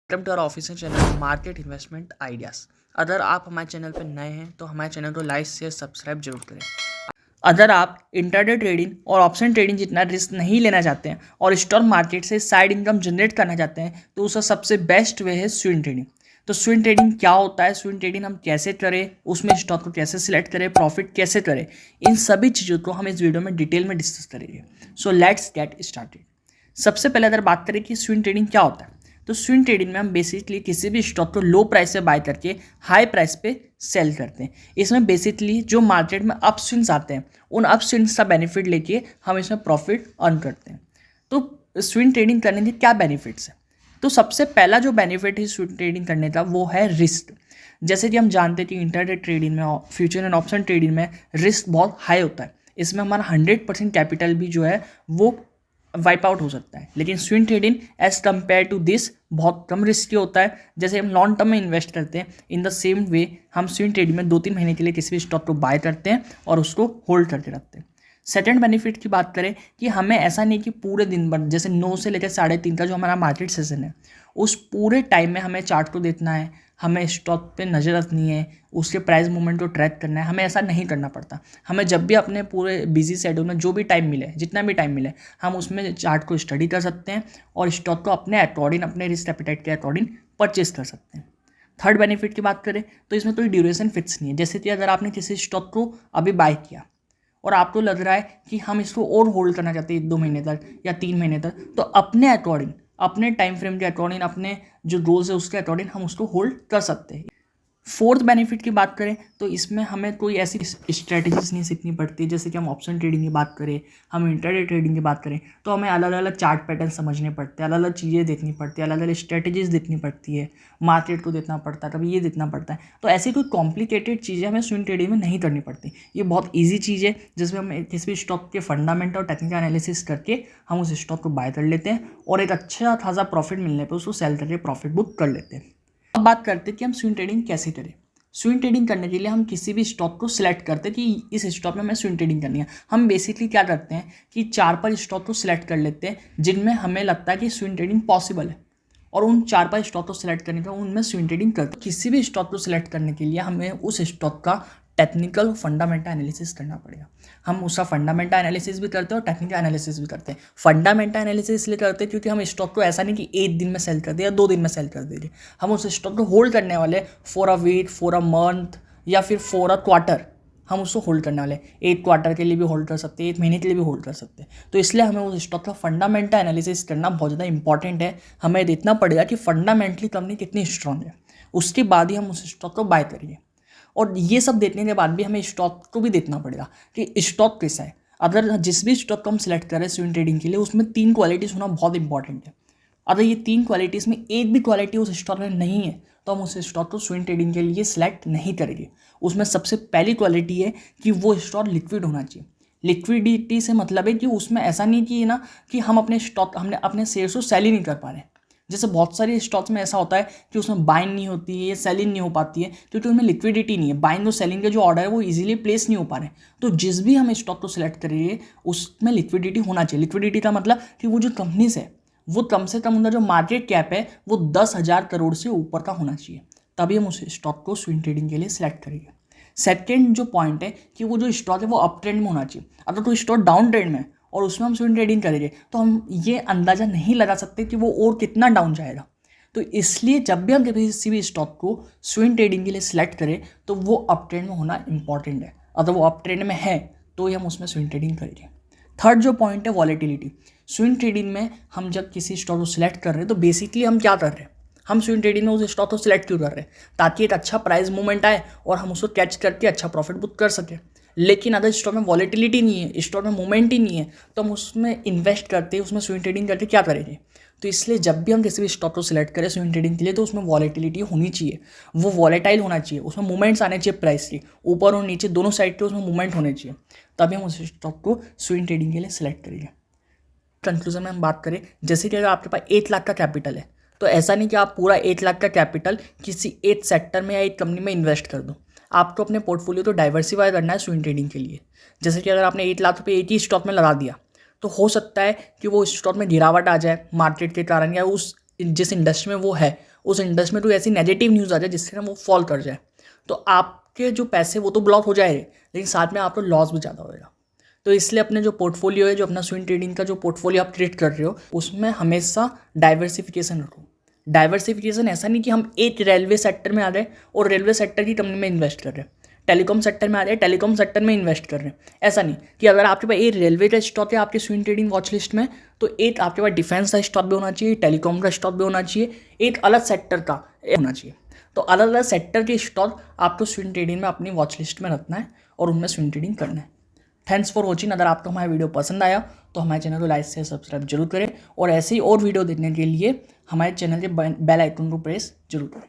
Welcome to our official channel market investment ideas. अगर आप हमारे चैनल पर नए हैं तो हमारे चैनल को लाइक शेयर सब्सक्राइब जरूर करें। अगर आप इंट्राडे ट्रेडिंग और ऑप्शन ट्रेडिंग जितना रिस्क नहीं लेना चाहते हैं और स्टॉक मार्केट से साइड इनकम जनरेट करना चाहते हैं तो उसका सबसे बेस्ट वे है स्विंग ट्रेडिंग। तो स्विंग ट्रेडिंग क्या होता है, स्विंग ट्रेडिंग हम कैसे करें, उसमें स्टॉक को कैसे सिलेक्ट करें, प्रॉफिट कैसे करें, इन सभी चीज़ों को हम इस वीडियो में डिटेल में डिस्कस करेंगे। So let's get started. सबसे पहले अगर बात करें कि स्विंग ट्रेडिंग क्या होता है, तो स्विंग ट्रेडिंग में हम बेसिकली किसी भी स्टॉक को लो प्राइस से बाय करके हाई प्राइस पे सेल करते हैं। इसमें बेसिकली जो मार्केट में अप स्विंग्स आते हैं उन अप स्विंग्स का बेनिफिट लेके हम इसमें प्रॉफिट अर्न करते हैं। तो स्विंग ट्रेडिंग करने के क्या बेनिफिट्स हैं? तो सबसे पहला जो बेनिफिट है स्विंग ट्रेडिंग करने का वो है रिस्क। जैसे कि हम जानते हैं कि इंट्राडे ट्रेडिंग में, फ्यूचर एंड ऑप्शन ट्रेडिंग में रिस्क बहुत हाई होता है। इसमें हमारा 100% कैपिटल भी जो है वो वाइप आउट हो सकता है। लेकिन swing trading as compare to this बहुत कम रिस्की होता है। जैसे हम लॉन्ग टर्म में इन्वेस्ट करते हैं, इन द सेम वे हम स्विंग ट्रेडिंग में 2-3 महीने के लिए किसी भी स्टॉक को बाय करते हैं और उसको होल्ड करके रखते हैं। सेकंड बेनिफिट की बात करें कि हमें ऐसा नहीं कि पूरे दिन भर, जैसे 9 से लेकर 3:30 का जो हमारा मार्केट सेशन है, उस पूरे टाइम में हमें चार्ट को देखना है, हमें स्टॉक पे नज़र रखनी है, उसके प्राइस मूवमेंट को ट्रैक करना है। हमें ऐसा नहीं करना पड़ता। हमें जब भी अपने पूरे बिजी शेड्यूल में जो भी टाइम मिले, जितना भी टाइम मिले, हम उसमें चार्ट को स्टडी कर सकते हैं और स्टॉक को अपने अकॉर्डिंग, अपने रिस्क एपेटाइट के अकॉर्डिंग परचेज कर सकते हैं। थर्ड बेनिफिट की बात करें तो इसमें कोई ड्यूरेशन फिक्स नहीं है। जैसे कि अगर आपने किसी स्टॉक को अभी बाय किया और आपको लग रहा है कि हम इसको और होल्ड करना चाहते हैं 1-2 महीने तक या 3 महीने तक, तो अपने अकॉर्डिंग, अपने टाइम फ्रेम के अकॉर्डिंग, अपने जो रोल्स है उसके अकॉर्डिंग हम उसको होल्ड कर सकते हैं। फोर्थ बेनिफिट की बात करें तो इसमें हमें कोई ऐसी स्ट्रेटजीज नहीं सीखनी पड़ती। जैसे कि हम ऑप्शन ट्रेडिंग की बात करें, हम इंट्राडे ट्रेडिंग की बात करें, तो हमें अलग अलग चार्ट पैटर्न समझने पड़ते हैं, अलग अलग चीज़ें देखनी पड़ती है, अलग अलग स्ट्रेटजीज देखनी पड़ती है, मार्केट को देखना पड़ता है, कभी ये देखना पड़ता है। तो ऐसी कोई कॉम्प्लिकेटेड चीज़ें हमें स्विंग ट्रेडिंग में नहीं करनी पड़ती। ये बहुत ईजी चीज़ है जिसमें हम किसी भी स्टॉक के फंडामेंटल और टेक्निकल एनालिसिस करके हम उस स्टॉक को बाय कर लेते हैं और एक अच्छा खासा प्रॉफिट मिलने पर उसको सेल करके प्रॉफिट बुक कर लेते हैं। अब बात करते हैं कि हम स्विंग ट्रेडिंग कैसे करें। स्विंग ट्रेडिंग करने के लिए हम किसी भी स्टॉक को सिलेक्ट करते हैं कि इस स्टॉक में हमें स्विंग ट्रेडिंग करनी है। हम बेसिकली क्या करते हैं कि 4-5 स्टॉक को सिलेक्ट कर लेते हैं जिनमें हमें लगता है कि स्विंग ट्रेडिंग पॉसिबल है, और उन 4-5 स्टॉक को सिलेक्ट करने का उनमें स्विंग ट्रेडिंग करते हैं। किसी भी स्टॉक को सिलेक्ट करने के लिए हमें उस स्टॉक का टेक्निकल फंडामेंटल एनालिसिस करना पड़ेगा। हम उसका फंडामेंटल एनालिसिस भी करते हैं और टेक्निकल एनालिसिस भी करते हैं। फंडामेंटल एनालिसिस इसलिए करते हैं क्योंकि हम स्टॉक को ऐसा नहीं कि 1 दिन में सेल कर दे या 2 दिन में सेल कर दे, हम उस स्टॉक को होल्ड करने वाले for a week, for a month या फिर फॉर अ क्वार्टर। हम उसको होल्ड करने वाले 1 क्वार्टर के लिए भी होल्ड कर सकते हैं, 1 महीने के लिए भी होल्ड कर सकते हैं। तो इसलिए हमें उस स्टॉक का फंडामेंटल एनालिसिस करना बहुत ज़्यादा इंपॉर्टेंट है। हमें देखना पड़ेगा कि फंडामेंटली कंपनी कितनी स्ट्रांग है, उसके बाद ही हम उस स्टॉक को बाय करिए। और ये सब देखने के बाद भी हमें स्टॉक को भी देखना पड़ेगा कि स्टॉक कैसा है। अगर जिस भी स्टॉक को हम सिलेक्ट करें स्विंग ट्रेडिंग के लिए, उसमें 3 क्वालिटीज़ होना बहुत इंपॉर्टेंट है। अगर ये 3 क्वालिटीज़ में एक भी क्वालिटी उस स्टॉक में नहीं है तो हम उस स्टॉक को स्विंग ट्रेडिंग के लिए सिलेक्ट नहीं करेंगे। उसमें सबसे पहली क्वालिटी है कि वो स्टॉक लिक्विड होना चाहिए। लिक्विडिटी से मतलब है कि उसमें ऐसा नहीं कि ना कि हम हमने अपने शेयर्स को सेल ही नहीं कर पा रहे हैं। जैसे बहुत सारे स्टॉक्स में ऐसा होता है कि उसमें बाइंग नहीं होती है या सेलिंग नहीं हो पाती है क्योंकि उनमें लिक्विडिटी नहीं है। बाइंग और सेलिंग के जो ऑर्डर है वो इजीली प्लेस नहीं हो पा रहे। तो जिस भी हम स्टॉक को सिलेक्ट करेंगे उसमें लिक्विडिटी होना चाहिए। लिक्विडिटी का मतलब कि वो जो कंपनीज है वो कम से कम उनका जो मार्केट कैप है वो 10,000 करोड़ से ऊपर का होना चाहिए, तभी हम उस स्टॉक को स्विंग ट्रेडिंग के लिए सिलेक्ट करेंगे। सेकेंड जो पॉइंट है कि वो जो स्टॉक है वो अप ट्रेंड में होना चाहिए। अगर कोई स्टॉक डाउन ट्रेंड में और उसमें हम स्विंग ट्रेडिंग करेंगे तो हम ये अंदाज़ा नहीं लगा सकते कि वो और कितना डाउन जाएगा। तो इसलिए जब भी हम किसी भी स्टॉक को स्विंग ट्रेडिंग के लिए सिलेक्ट करें तो वो अप ट्रेंड में होना इंपॉर्टेंट है। अगर वो अप ट्रेंड में है तो ही हम उसमें स्विंग ट्रेडिंग करेंगे। थर्ड जो पॉइंट है वॉलेटिलिटी। स्विंग ट्रेडिंग में हम जब किसी स्टॉक को सिलेक्ट कर रहे हैं तो बेसिकली हम क्या कर रहे हैं, हम स्विंग ट्रेडिंग में उस स्टॉक को सिलेक्ट क्यों कर रहे हैं, ताकि एक अच्छा प्राइस मूवमेंट आए और हम उसको कैच करके अच्छा प्रॉफिट बुक कर सकें। लेकिन अगर स्टॉक में वॉलेटिलिटी नहीं है, स्टॉक में मूवमेंट ही नहीं है, तो हम उसमें इन्वेस्ट करते, उसमें स्विंग ट्रेडिंग करके क्या करेंगे। तो इसलिए जब भी हम किसी भी स्टॉक को सिलेक्ट करें स्विंग ट्रेडिंग के लिए तो उसमें वॉलेटिलिटी होनी चाहिए, वो वॉलेटाइल होना चाहिए, उसमें मूवमेंट्स आने चाहिए, प्राइस के ऊपर और नीचे दोनों साइड के उसमें मूवमेंट होने चाहिए, तभी हम उस स्टॉक को स्विंग ट्रेडिंग के लिए सिलेक्ट करेंगे। कंक्लूजन में हम बात करें, जैसे कि अगर आपके पास 1 लाख का कैपिटल है तो ऐसा नहीं कि आप पूरा 1 लाख का कैपिटल किसी एक सेक्टर में या एक कंपनी में इन्वेस्ट कर दो। आपको अपने पोर्टफोलियो तो डाइवर्सिफाई करना है स्विंग ट्रेडिंग के लिए। जैसे कि अगर आपने 1 लाख रुपये एक ही स्टॉक में लगा दिया तो हो सकता है कि वो स्टॉक में गिरावट आ जाए मार्केट के कारण, या उस जिस इंडस्ट्री में वो है उस इंडेक्स में कोई ऐसी नेगेटिव न्यूज़ आ जाए जिससे ना वो फॉल कर जाए, तो आपके जो पैसे वो तो ब्लॉक हो जाए, लेकिन साथ में आपको लॉस भी ज़्यादा होएगा। तो इसलिए अपने जो पोर्टफोलियो है, जो अपना स्विंग ट्रेडिंग का जो पोर्टफोलियो आप ट्रेड कर रहे हो, उसमें हमेशा डाइवर्सिफिकेशन रखो। डाइवर्सिफिकेशन ऐसा नहीं कि हम एक रेलवे सेक्टर में आ रहे हैं और रेलवे सेक्टर की कंपनी में इन्वेस्ट कर रहे हैं, टेलीकॉम सेक्टर में आ रहे हैं, टेलीकॉम सेक्टर में इन्वेस्ट कर रहे हैं। ऐसा नहीं कि अगर आपके पास एक रेलवे का स्टॉक है आपके स्विंग ट्रेडिंग वॉच लिस्ट में, तो एक आपके पास डिफेंस का स्टॉक भी होना चाहिए, टेलीकॉम का स्टॉक भी होना चाहिए, एक अलग सेक्टर का होना चाहिए। तो अलग अलग सेक्टर के स्टॉक आपको स्विंग ट्रेडिंग में अपनी वॉच लिस्ट में रखना है और उनमें स्विंग ट्रेडिंग करना है। Thanks for watching. अगर आपको हमारा वीडियो पसंद आया तो हमारे चैनल को लाइक से सब्सक्राइब जरूर करें, और ऐसे ही और वीडियो देखने के लिए हमारे चैनल के बेल आइकन को प्रेस जरूर करें।